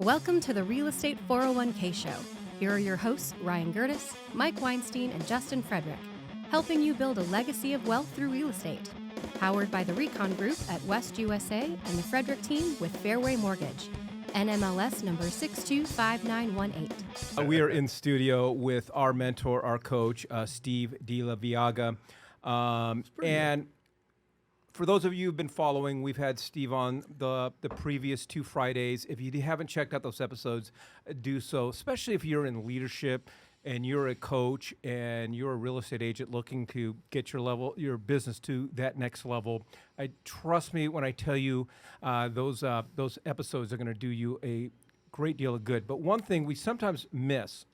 Welcome to the Real Estate 401k Show. Here are your hosts, Ryan Gertis, Mike Weinstein, and Justin Frederick, helping you build a legacy of wealth through real estate. Powered by the Recon Group at West USA and the Frederick team with Fairway Mortgage. NMLS number 625918. We are in studio with our mentor, our coach, Steve Laveaga. And for those of you who've been following, we've had Steve on the previous 2 Fridays. If you haven't checked out those episodes, do so, especially if you're in leadership and you're a coach and you're a real estate agent looking to get your business to that next level. Trust me when I tell you those episodes are going to do you a great deal of good. But one thing we sometimes miss,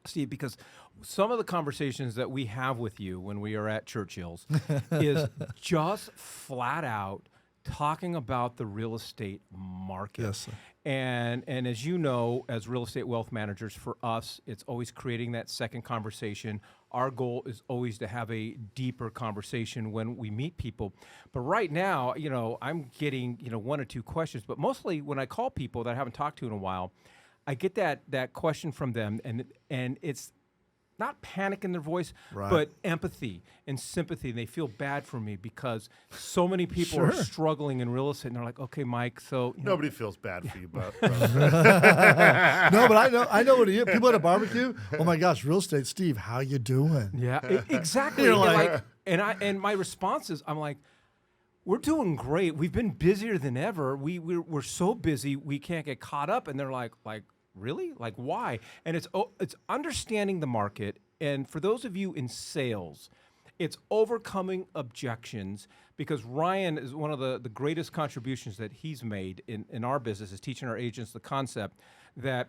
Steve, because some of the conversations that we have with you when we are at Churchill's is just flat out talking about the real estate market. Yes, sir. And as you know, as real estate wealth managers, for us, it's always creating that second conversation. Our goal is always to have a deeper conversation when we meet people. But right now, I'm getting, 1 or 2 questions, but mostly when I call people that I haven't talked to in a while, I get that question from them, and it's not panic in their voice, right, but empathy and sympathy. And they feel bad for me because so many people are struggling in real estate, and they're like, "Okay, Mike, so nobody feels bad for you, but no, but I know what it is. People at a barbecue. Oh my gosh, real estate, Steve, how you doing? Yeah, exactly. You're like, and my response is, I'm like, we're doing great. We've been busier than ever. We're so busy we can't get caught up. And they're like, really? Like, why? And it's understanding the market. And for those of you in sales, it's overcoming objections, because Ryan is one of the greatest contributions that he's made in our business is teaching our agents the concept that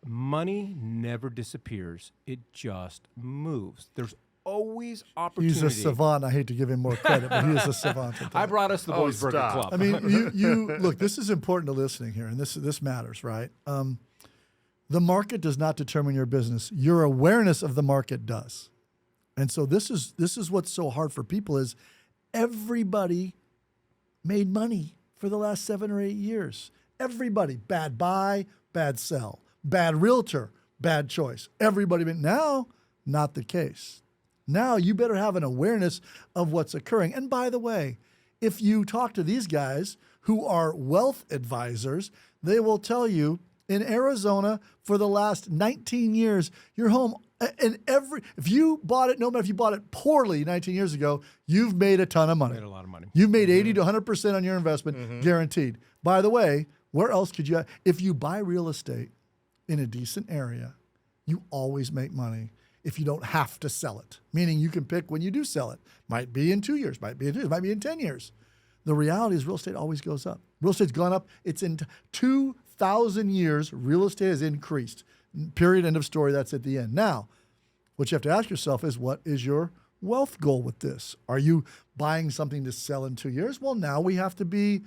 money never disappears. It just moves. There's always opportunity. He's a savant. I hate to give him more credit, but he is a savant. I brought us the Boys Burger Club. I mean, you look, this is important to listening here, and this matters, right? The market does not determine your business. Your awareness of the market does. And so this is what's so hard for people is everybody made money for the last 7 or 8 years. Everybody. Bad buy, bad sell. Bad realtor, bad choice. Everybody. Now, not the case. Now you better have an awareness of what's occurring. And by the way, if you talk to these guys who are wealth advisors, they will tell you in Arizona for the last 19 years, your home, and if you bought it, no matter if you bought it poorly 19 years ago, you've made a ton of money. Made a lot of money. You've made 80 to 100% on your investment, guaranteed. By the way, where else could you, if you buy real estate in a decent area, you always make money if you don't have to sell it, meaning you can pick when you do sell it. Might be in 2 years, might be in 2 years, might be in 10 years. The reality is real estate always goes up. Real estate's gone up. It's in 2,000 years, real estate has increased. Period, end of story, that's at the end. Now, what you have to ask yourself is, what is your wealth goal with this? Are you buying something to sell in 2 years? Well, now we have to be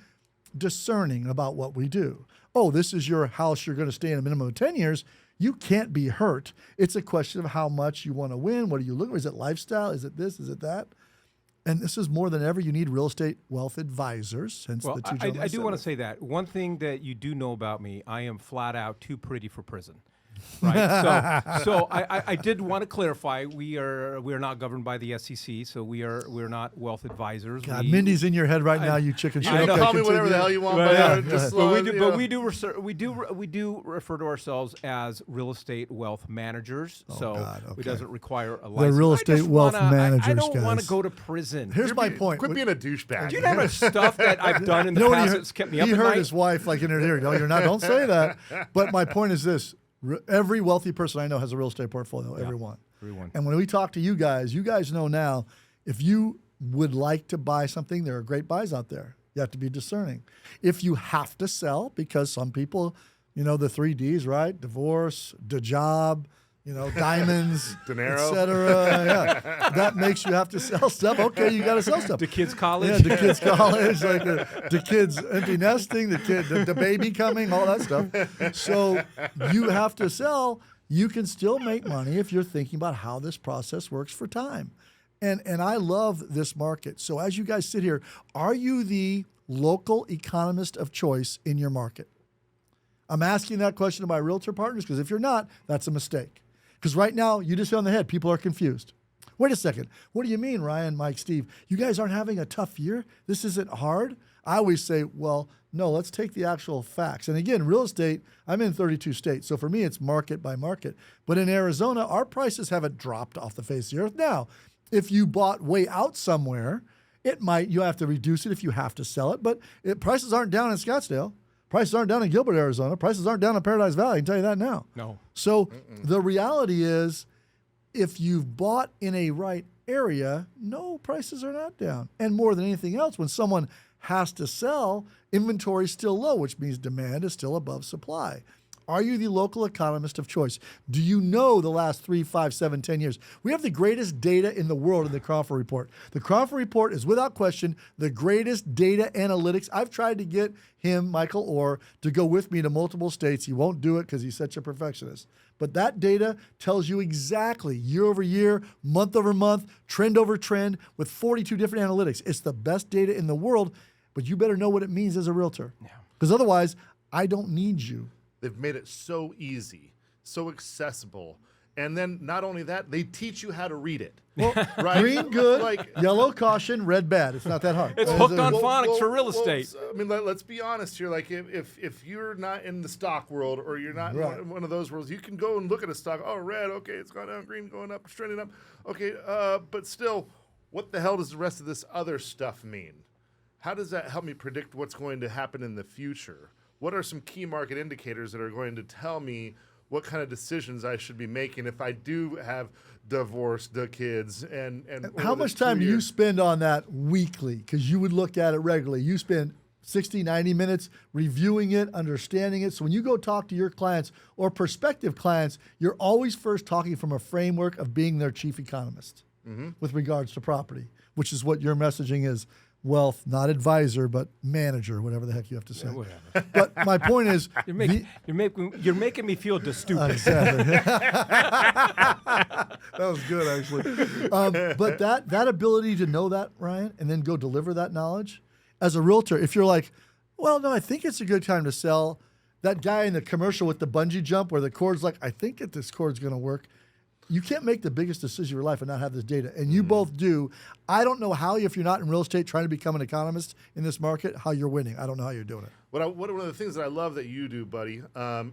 discerning about what we do. Oh, this is your house, you're going to stay in a minimum of 10 years. You can't be hurt. It's a question of how much you want to win. What are you looking for? Is it lifestyle? Is it this? Is it that? And this is more than ever, you need real estate wealth advisors. Hence the two gentlemen. I do want to say that. One thing that you do know about me, I am flat out too pretty for prison. Right. So I did want to clarify, we are not governed by the SEC, so we're not wealth advisors. God, Mindy's in your head right now, you chicken shit. You can call me whatever the hell you want. But we do refer to ourselves as real estate wealth managers. It doesn't require a license. They're real estate wealth managers. I don't want to go to prison. Here's my point. Quit being a douchebag. Do you know how much stuff that I've done in the past that's kept me up at night? He heard his wife like in her ear. No, you're not. Don't say that. But my point is this. Every wealthy person I know has a real estate portfolio, everyone. And when we talk to you guys know now, if you would like to buy something, there are great buys out there. You have to be discerning. If you have to sell, because some people, the 3 Ds, right? Divorce, the job, diamonds, Dinero, et cetera. Yeah. That makes you have to sell stuff. Okay, you got to sell stuff. The kids' college. Yeah, the kids' college, like the kids' empty nesting, the baby coming, all that stuff. So you have to sell. You can still make money if you're thinking about how this process works for time. And I love this market. So as you guys sit here, are you the local economist of choice in your market? I'm asking that question to my realtor partners because if you're not, that's a mistake. Because right now, you just hit on the head. People are confused. Wait a second. What do you mean, Ryan, Mike, Steve? You guys aren't having a tough year? This isn't hard? I always say, well, no, let's take the actual facts. And again, real estate, I'm in 32 states. So for me, it's market by market. But in Arizona, our prices haven't dropped off the face of the earth. Now, if you bought way out somewhere, you have to reduce it if you have to sell it. But prices aren't down in Scottsdale. Prices aren't down in Gilbert, Arizona. Prices aren't down in Paradise Valley. I can tell you that now. No. So the reality is, if you've bought in a right area, no, prices are not down. And more than anything else, when someone has to sell, inventory is still low, which means demand is still above supply. Are you the local economist of choice? Do you know the last 3, 5, 7, 10 years? We have the greatest data in the world in the Crawford Report. The Crawford Report is without question the greatest data analytics. I've tried to get him, Michael Orr, to go with me to multiple states. He won't do it because he's such a perfectionist. But that data tells you exactly year over year, month over month, trend over trend with 42 different analytics. It's the best data in the world, but you better know what it means as a realtor. Because otherwise, I don't need you. They've made it so easy, so accessible. And then not only that, they teach you how to read it. Well, right? green good, yellow caution, red bad. It's not that hard. It's hooked on phonics for real estate. I mean, let's be honest here. Like, if you're not in the stock world or you're not in one of those worlds, you can go and look at a stock. Oh, red, okay, it's gone down. Green, going up, it's trending up. Okay, but still, what the hell does the rest of this other stuff mean? How does that help me predict what's going to happen in the future? What are some key market indicators that are going to tell me what kind of decisions I should be making if I do have divorced the kids and how much time do you spend on that weekly? Because you would look at it regularly. You spend 60, 90 minutes reviewing it, understanding it. So when you go talk to your clients or prospective clients, you're always first talking from a framework of being their chief economist with regards to property, which is what your messaging is. Wealth, not advisor, but manager, whatever the heck you have to say. Yeah, but my point is, you're making me feel stupid. Exactly. That was good, actually. But that ability to know that, Ryan, and then go deliver that knowledge as a realtor. If you're like, well, no, I think it's a good time to sell. That guy in the commercial with the bungee jump, where the cord's like, I think that this cord's going to work. You can't make the biggest decision of your life and not have this data. And you both do. I don't know how, if you're not in real estate trying to become an economist in this market, how you're winning. I don't know how you're doing it. One of the things that I love that you do, buddy,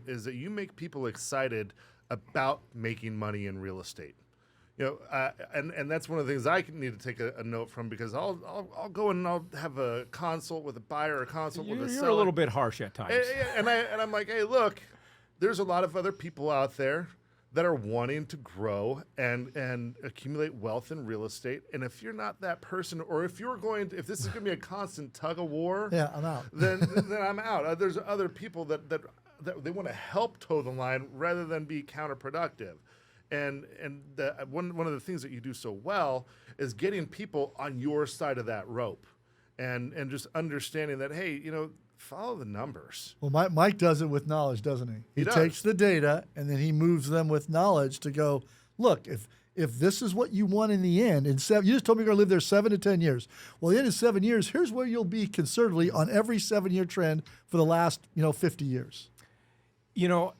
is that you make people excited about making money in real estate. You know, and that's one of the things I need to take a note from, because I'll go and I'll have a consult with a buyer or a consult with a seller. You're a little bit harsh at times. And I'm like, hey, look, there's a lot of other people out there that are wanting to grow and accumulate wealth in real estate. And if you're not that person, or if this is going to be a constant tug of war, yeah, I'm out. then I'm out. There's other people that they want to help toe the line rather than be counterproductive. And one of the things that you do so well is getting people on your side of that rope, and just understanding that, hey, you know, follow the numbers. Well, Mike does it with knowledge, doesn't he? He does. takes the data and then he moves them with knowledge to go, look, if this is what you want in the end, you just told me you're going to live there 7 to 10 years. Well, at the end of 7 years, here's where you'll be conservatively on every 7-year trend for the last 50 years. You know,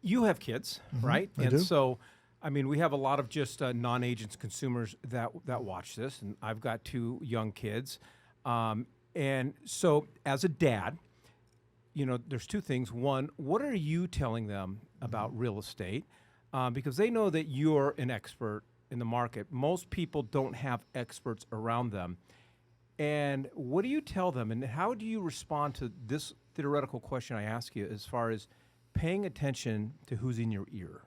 you have kids, right? I do. So, I mean, we have a lot of just non-agents, consumers that watch this, and I've got 2 young kids. And so as a dad, you know, there's 2 things. One, what are you telling them about real estate? Because they know that you're an expert in the market. Most people don't have experts around them. And what do you tell them? And how do you respond to this theoretical question I ask you as far as paying attention to who's in your ear?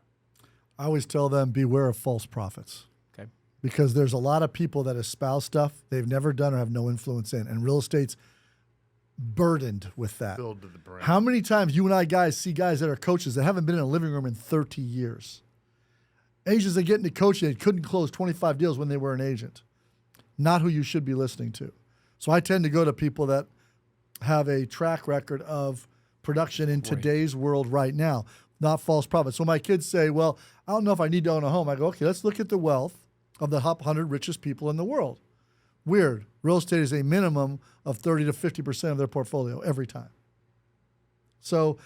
I always tell them, beware of false prophets. Okay. Because there's a lot of people that espouse stuff they've never done or have no influence in. And real estate's burdened with that. Filled to the brim. How many times you and I guys see guys that are coaches that haven't been in a living room in 30 years? Agents that get into coaching, they couldn't close 25 deals when they were an agent. Not who you should be listening to. So I tend to go to people that have a track record of production in today's world right now, not false prophets. So my kids say, well, I don't know if I need to own a home. I go, okay, let's look at the wealth of the top 100 richest people in the world. Weird. Real estate is a minimum of 30 to 50% of their portfolio every time. So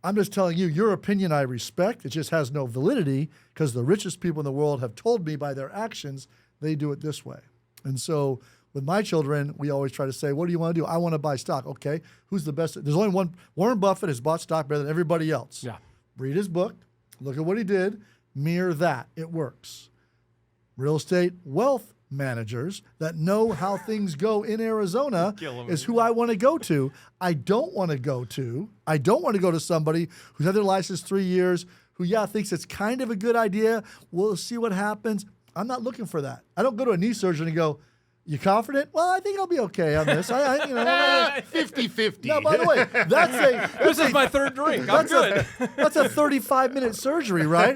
I'm just telling you, your opinion I respect. It just has no validity because the richest people in the world have told me by their actions they do it this way. And so with my children, we always try to say, what do you want to do? I want to buy stock. Okay, who's the best? There's only one. Warren Buffett has bought stock better than everybody else. Yeah. Read his book. Look at what he did. Mirror that. It works. Real estate wealth managers that know how things go in Arizona is who I want to go to. I don't want to go to somebody who's had their license 3 years, who, thinks it's kind of a good idea. We'll see what happens. I'm not looking for that. I don't go to a knee surgeon and go, you confident? Well, I think I'll be okay on this. 50-50. No, by the way, This is my third drink. I'm good. That's a 35-minute surgery, right?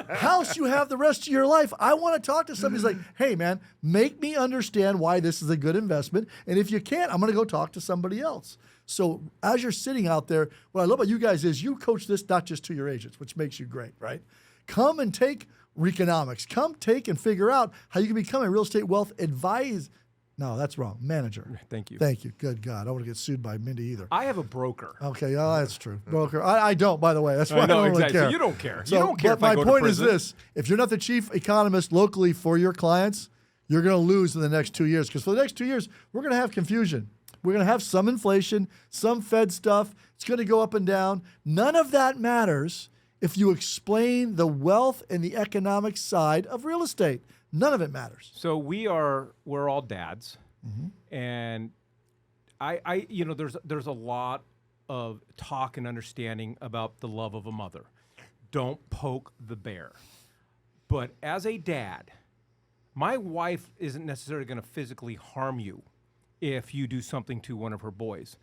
House you have the rest of your life. I want to talk to somebody who's like, hey, man, make me understand why this is a good investment. And if you can't, I'm going to go talk to somebody else. So as you're sitting out there, what I love about you guys is you coach this not just to your agents, which makes you great, right? Come and take Reconomics. Come take and figure out how you can become a real estate wealth advisor. No, that's wrong. Manager. Thank you. Thank you. Good God. I don't want to get sued by Mindy either. I have a broker. Okay, that's true. Broker. I don't, by the way. That's why I know, don't exactly. really care. So you don't care. So, You don't care but if I my go to point is prison. this. If you're not the chief economist locally for your clients, you're going to lose in the next 2 years. Because for the next 2 years, we're going to have confusion. We're going to have some inflation, some Fed stuff. It's going to go up and down. None of that matters if you explain the wealth and the economic side of real estate. None of it matters. So we're all dads, and I there's a lot of talk and understanding about the love of a mother. Don't poke the bear. But as a dad, my wife isn't necessarily going to physically harm you if you do something to one of her boys.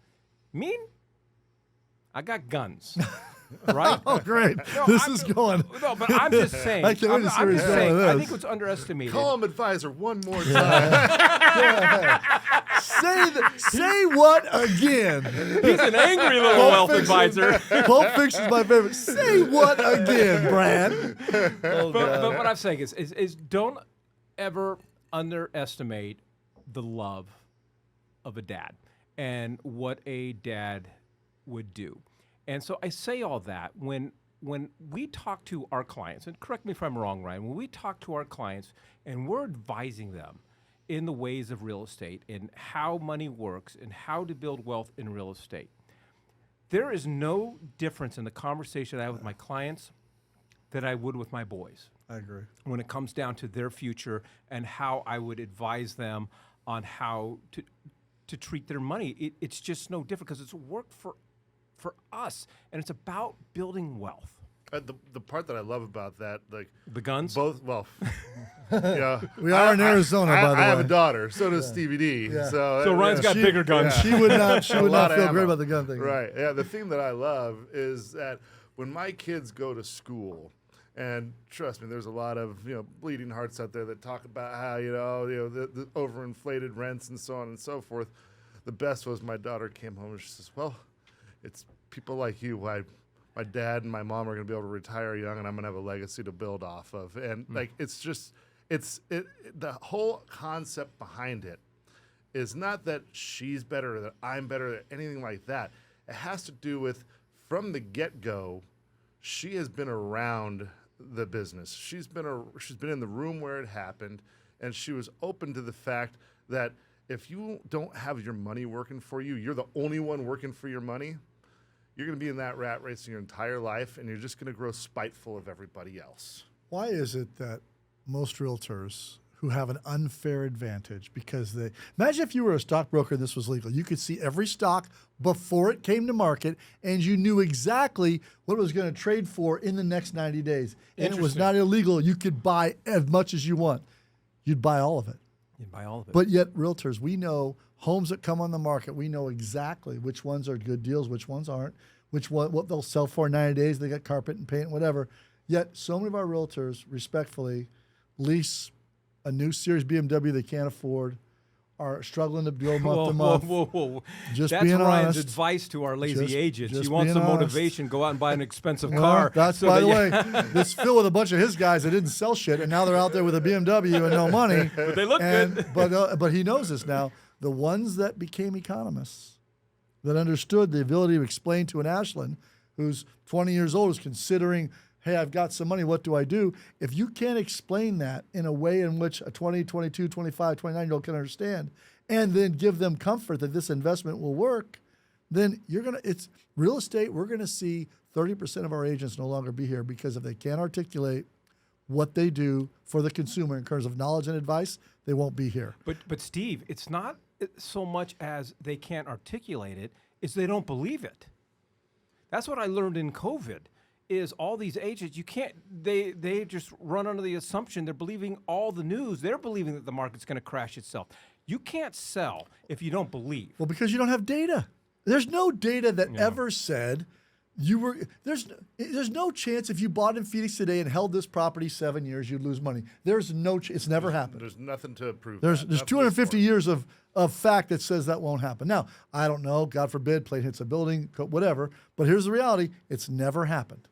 Me, I got guns. Right? Oh, great. No, This is going. No, but I'm just saying. I can't wait to see where I'm he's just going saying. with I this. think what's underestimated. Call him advisor one more time. Say what again? He's an angry little wealth advisor. Pulp Fiction's my favorite. Say what again, Brad? But what I'm saying is don't ever underestimate the love of a dad and what a dad would do. And so I say all that when we talk to our clients, and correct me if I'm wrong, Ryan, when we talk to our clients and we're advising them in the ways of real estate and how money works and how to build wealth in real estate, there is no difference in the conversation I have with my clients that I would with my boys. I agree. When it comes down to their future and how I would advise them on how to treat their money, it's just no different because it's worked for us, and it's about building wealth. The part that I love about that, like The guns? both. Well, yeah, We are in Arizona, by the way. I have a daughter. So does Stevie D. Yeah. So Ryan's got She- bigger guns. She would not A feel lot of great ammo. about the gun thing. Right. Yeah. The thing that I love is that when my kids go to school, and trust me, there's a lot of bleeding hearts out there that talk about how the overinflated rents and so on and so forth. The best was my daughter came home and she says, "Well, it's people like you. Why my dad and my mom are going to be able to retire young, and I'm going to have a legacy to build off of." And like it's the whole concept behind it is not that she's better or that I'm better or anything like that. It has to do with from the get-go, she has been around the business. She's been in the room where it happened, and she was open to the fact that if you don't have your money working for you, you're the only one working for your money. You're going to be in that rat race your entire life, and you're just going to grow spiteful of everybody else. Why is it that most realtors who have an unfair advantage because imagine if you were a stockbroker and this was legal, you could see every stock before it came to market and you knew exactly what it was going to trade for in the next 90 days. And it was not illegal. You could buy as much as you want. You'd buy all of it. You'd buy all of it. But yet realtors, we know homes that come on the market, we know exactly which ones are good deals, which ones aren't, what they'll sell for in 90 days. They got carpet and paint, whatever. Yet so many of our realtors respectfully lease a new Series BMW they can't afford, are struggling to build month to month. Whoa. Just That's being Ryan's honest. advice to our lazy agents. just He wants being some honest. motivation. Go out and buy an expensive Well, car. that's so by the that way, this Phil with a bunch of his guys that didn't sell shit, and now they're out there with a BMW and no money. But they look good. But he knows this now. The ones that became economists, that understood the ability to explain to an Ashland who's 20 years old is considering, hey, I've got some money, what do I do? If you can't explain that in a way in which a 20, 22, 25, 29-year-old can understand, and then give them comfort that this investment will work, then it's real estate. We're going to see 30% of our agents no longer be here because if they can't articulate what they do for the consumer in terms of knowledge and advice, they won't be here. But Steve, it's not so much as they can't articulate it, it's they don't believe it. That's what I learned in COVID, is all these agents, they just run under the assumption they're believing all the news. They're believing that the market's going to crash itself. You can't sell if you don't believe. Well, because you don't have data. There's no data that ever said you were. There's no chance if you bought in Phoenix today and held this property 7 years, you'd lose money. There's no. It's never happened. There's nothing to prove. There's Nothing 250 years of fact that says that won't happen. Now, I don't know. God forbid, plane hits a building, whatever. But here's the reality: it's never happened.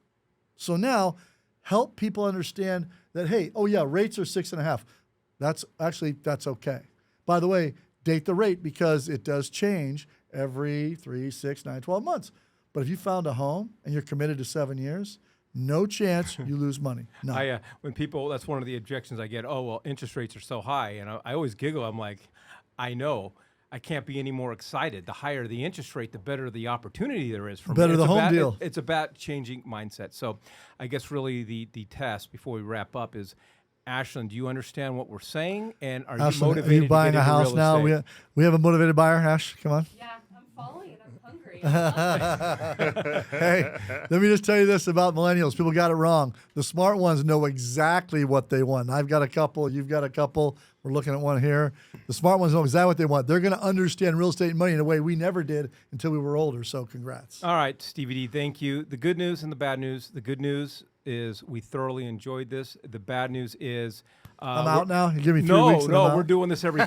So now, help people understand that. Hey, oh yeah, rates are 6.5. That's okay. By the way, date the rate because it does change every 3, 6, 9, 12 months. But if you found a home and you're committed to 7 years, no chance you lose money. No. When people, that's one of the objections I get. Oh, well, interest rates are so high. And I always giggle. I'm like, I know. I can't be any more excited. The higher the interest rate, the better the opportunity there is for me. Better the home deal. It's about changing mindset. So I guess really the test before we wrap up is, Ashlyn, do you understand what we're saying? And are you motivated are you buying to get a into house real now? estate? We have a motivated buyer, Ash. Come on. Yeah, I'm following it. I'm hungry. Hey, let me just tell you this about millennials. People got it wrong. The smart ones know exactly what they want. I've got a couple. You've got a couple. We're looking at one here. The smart ones know exactly what they want. They're going to understand real estate and money in a way we never did until we were older. So congrats. All right, Stevie D, thank you. The good news and the bad news. The good news is we thoroughly enjoyed this. The bad news is I'm out now. You give me 3 weeks. No, we're doing this every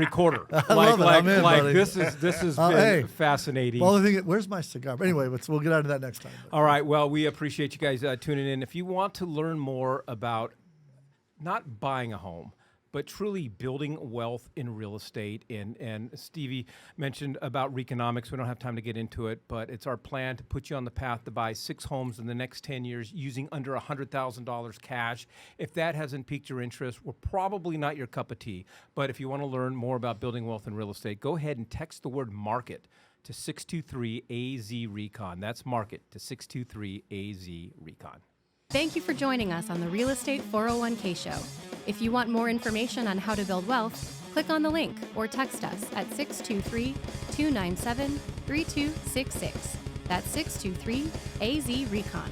quarter. I love it. I'm in, buddy. This has been fascinating. Well, the thing, where's my cigar? But anyway, we'll get out of that next time. All right. Well, we appreciate you guys tuning in. If you want to learn more about not buying a home, but truly building wealth in real estate. And Stevie mentioned about Reconomics. We don't have time to get into it, but it's our plan to put you on the path to buy 6 homes in the next 10 years using under $100,000 cash. If that hasn't piqued your interest, we're probably not your cup of tea. But if you want to learn more about building wealth in real estate, go ahead and text the word market to 623-AZ-RECON. That's market to 623-AZ-RECON. Thank you for joining us on the Real Estate 401k Show. If you want more information on how to build wealth, click on the link or text us at 623-297-3266. That's 623-AZ-RECON.